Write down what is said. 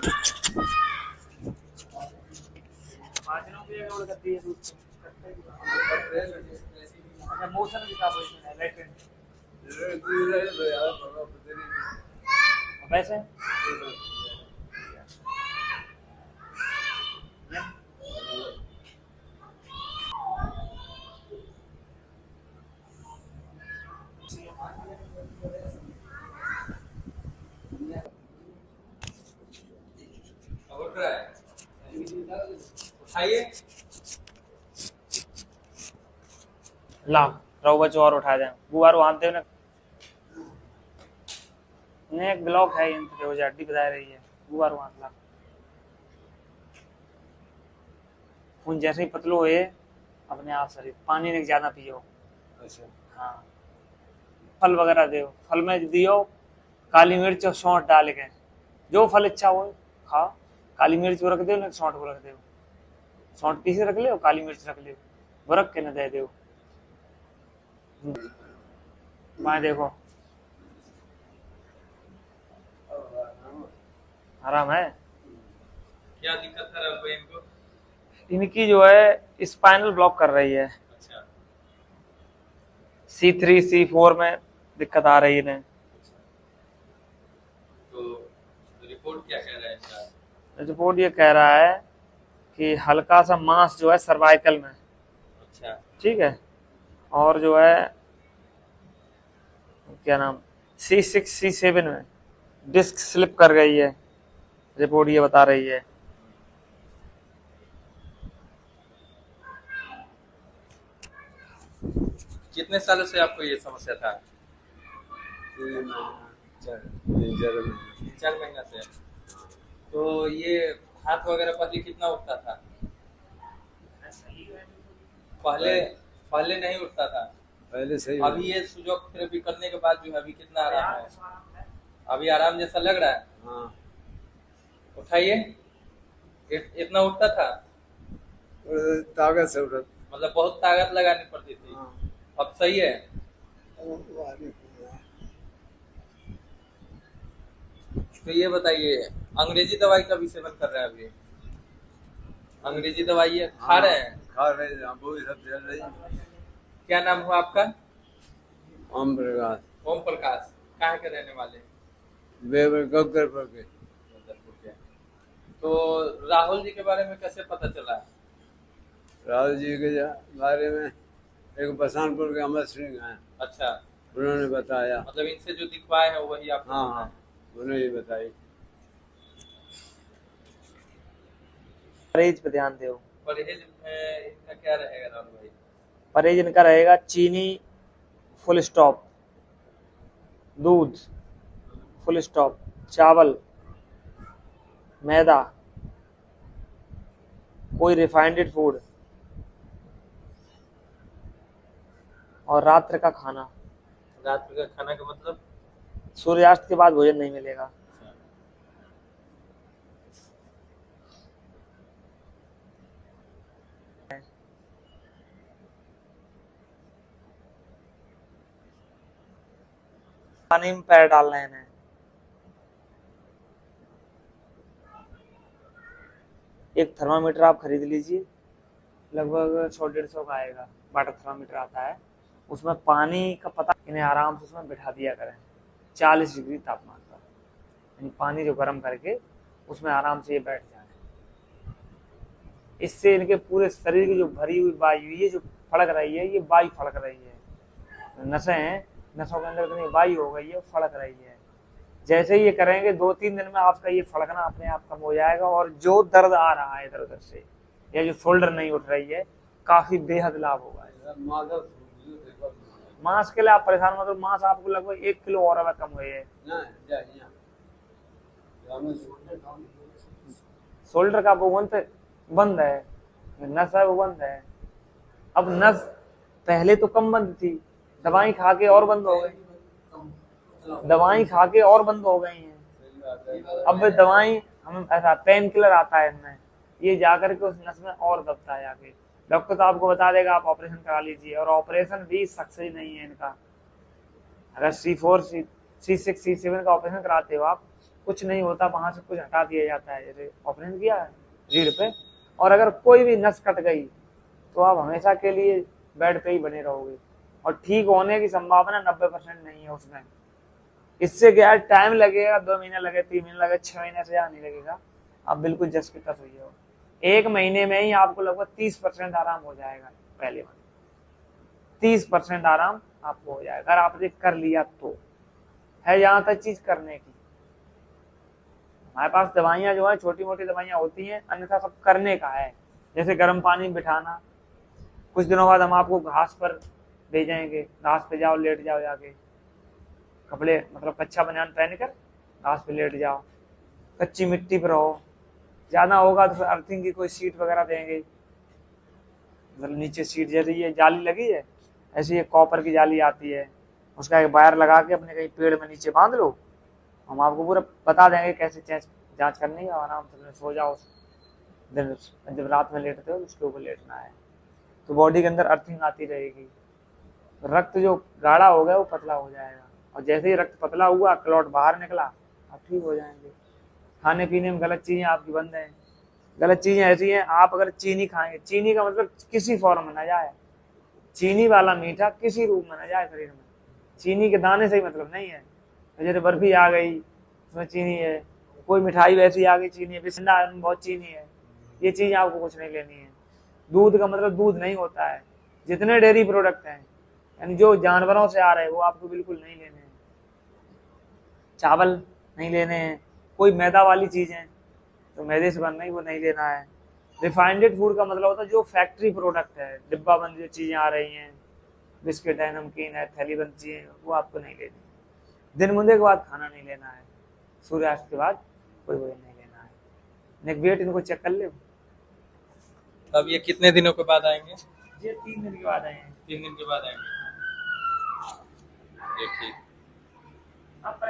अच्छा मोशन की क्या है लेफ्ट वैसे उठाइए। ला रहो बच्चों और उठा दें गुआर वहां दे ने एक ब्लॉक है इनके हो हड्डी बता रही है गुआर वहां ला खून जैसे ही पतलो हुए अपने आप शरीर पानी नहीं ज्यादा पियो। अच्छा हाँ फल वगैरह दो फल में दियो काली मिर्च और सौंठ डाल के जो फल इच्छा हो खाओ काली मिर्च को रख दो ना सौंठ को रख दो सौंठ पीसे रख ले काली मिर्च रख ले वो रख के न दे दो मैं देखो आराम है। क्या दिक्कत है राहुल भाई इनको? इनकी जो है स्पाइनल ब्लॉक कर रही है अच्छा C3 C4 में दिक्कत आ रही है इन्हें। तो रिपोर्ट क्या कह रहा है इनका? रिपोर्ट ये कह रहा है कि हल्का सा मांस जो है सर्वाइकल में अच्छा ठीक है और जो है क्या नाम C6 C7 में डिस्क स्लिप कर गई है रिपोर्ट ये बता रही है। कितने सालों से आपको ये समस्या था? 3-4 महीना से। तो ये हाथ वगैरह पहले कितना उठता था? पहले पहले नहीं उठता था। पहले सही अभी ये सुजोग थेरेपी करने के बाद जो है अभी कितना आराम है? अभी आराम जैसा लग रहा है? हाँ उठाइए। इतना उठता था? ताकत से उठत मतलब बहुत ताकत लगानी पड़ती थी। हाँ। अब सही है? तो ये बताइए अंग्रेजी दवाई का भी सेवन कर रहे हैं अभी? अंग्रेजी दवाई है खा रहे हैं? खा रहे हैं वो सब चल रही है। क्या नाम हुआ आपका? ओम प्रकाश ओम प्रकाश। कहाँ के रहने वाले? गग्गर पर के तो राहुल जी के बारे में कैसे पता चला? राहुल जी के बारे में एक बसंतपुर के अमर सिंह हैं अच्छा उन्होंने बताया। मतलब इनसे जो दिखवाए हैं वही आपको हाँ पता हाँ है? उन्होंने ही बताई। परहेज पे ध्यान दो परहेज में इनका क्या रहेगा राहुल भाई? परहेज इनका रहेगा चीनी फुल स्टॉप दूध फुल स्टॉप चावल मैदा कोई रिफाइंड फूड और रात्र का खाना रात का खाना का मतलब? सूर्यास्त के बाद भोजन नहीं मिलेगा। पानी में पैर डालना है इन्हें एक थर्मामीटर आप खरीद लीजिए लगभग 100-150 का आएगा वाटर थर्मामीटर आता है उसमें पानी का पता इन्हें आराम से उसमें बिठा दिया करें 40 डिग्री तापमान पर यानी पानी जो गर्म करके उसमें आराम से ये बैठ जाए। इससे इनके पूरे शरीर की जो भरी हुई वायु ये जो फड़क रही है ये वायु फड़क रही है नसें हैं नसों के अंदर इतनी वायु हो गई है फड़क रही है। जैसे ही ये करेंगे 2-3 दिन में आपका ये फड़कना अपने आप कम हो जाएगा और जो दर्द आ रहा है इधर उधर से या जो शोल्डर नहीं उठ रही है काफी बेहद लाभ होगा। मांस के लिए आप परेशान मत हो मांस आपको लगभग 1 किलो और कम हुए है। शोल्डर का वो बंद है नस है वो बंद है अब नस पहले तो कम बंद थी दवाई खा के और बंद हो गई दवाई खा के और बंद हो गई हैं अब दवाई हम ऐसा पेन किलर आता है इनमें ये जाकर के उस नस में और दबता है आके डॉक्टर तो आपको बता देगा आप ऑपरेशन करा लीजिए और ऑपरेशन भी सक्सेस नहीं है इनका। अगर C4 C6 C7 का ऑपरेशन कराते हो आप कुछ नहीं होता, वहां से कुछ हटा दिया जाता है, जैसे ऑपरेशन किया है रीढ़ पे, और अगर कोई भी नस कट गई तो आप हमेशा के लिए बेड पे ही बने रहोगे, और ठीक होने की संभावना 90% नहीं है उसमें। इससे क्या है, टाइम लगेगा, 2 महीने लगे, 3 महीने लगे, 6 महीने से ज़्यादा नहीं लगेगा। आप बिल्कुल जस के तस हुई हो, 1 महीने में ही आपको लगभग 30% आराम हो जाएगा। पहले में 30% आराम आपको हो जाएगा अगर आपने कर लिया तो। है यहाँ तक चीज करने की। हमारे पास दवाइयाँ जो है छोटी मोटी दवाइयाँ होती हैं, अन्यथा सब करने का है। जैसे गर्म पानी में बिठाना, कुछ दिनों बाद हम आपको घास पर भेजेंगे, घास पे जाओ, लेट जाओ, जाके कपड़े मतलब कच्चा बनियान पहन कर घास पे लेट जाओ, कच्ची मिट्टी पर रहो। ज्यादा होगा तो फिर अर्थिंग की कोई सीट वगैरह देंगे, मतलब नीचे सीट जैसे ये जाली लगी है, ऐसी एक कॉपर की जाली आती है, उसका एक वायर लगा के अपने कहीं पेड़ में नीचे बांध लो। हम आपको पूरा बता देंगे कैसे जांच करनी है, आराम से सो जाओ। दिन जब रात में लेटते हो उसके ऊपर लेटना है, तो बॉडी के अंदर अर्थिंग आती रहेगी। रक्त जो गाढ़ा हो गया वो पतला हो जाएगा, और जैसे ही रक्त पतला हुआ, क्लॉट बाहर निकला, आप ठीक हो जाएंगे। खाने पीने में गलत चीजें आपकी बंद हैं। गलत चीजें ऐसी हैं, आप अगर चीनी खाएंगे, चीनी का मतलब किसी फॉर्म में न जाए, चीनी वाला मीठा किसी रूप में न जाए शरीर में। चीनी के दाने से ही मतलब नहीं है। जैसे बर्फी आ गई उसमें चीनी है, कोई मिठाई वैसी आ गई चीनी है, बिस्कुट में बहुत चीनी है, ये चीज आपको कुछ नहीं लेनी है। दूध का मतलब दूध नहीं होता है। जितने डेयरी प्रोडक्ट हैं, यानी जो जानवरों से आ रहे हैं, वो आपको बिल्कुल नहीं लेने हैं। चावल नहीं लेने हैं, कोई मैदा वाली चीजें तो मैदे से बन रही वो नहीं लेना है। रिफाइंडेड फूड का मतलब होता है जो फैक्ट्री प्रोडक्ट है, डिब्बा बंद जो चीजें आ रही हैं, बिस्किट है, नमकीन है, थैली बंद चीजें, वो आपको नहीं लेनी। दिन मुंदे के बाद खाना नहीं लेना है, सूर्यास्त के बाद कोई भोजन नहीं लेना है। नेक वेट इनको चेक कर ले। अब ये कितने दिनों के बाद आएंगे? ये 3 दिन के बाद आएंगे। 3 दिन के बाद आएंगे। ये ठीक। आप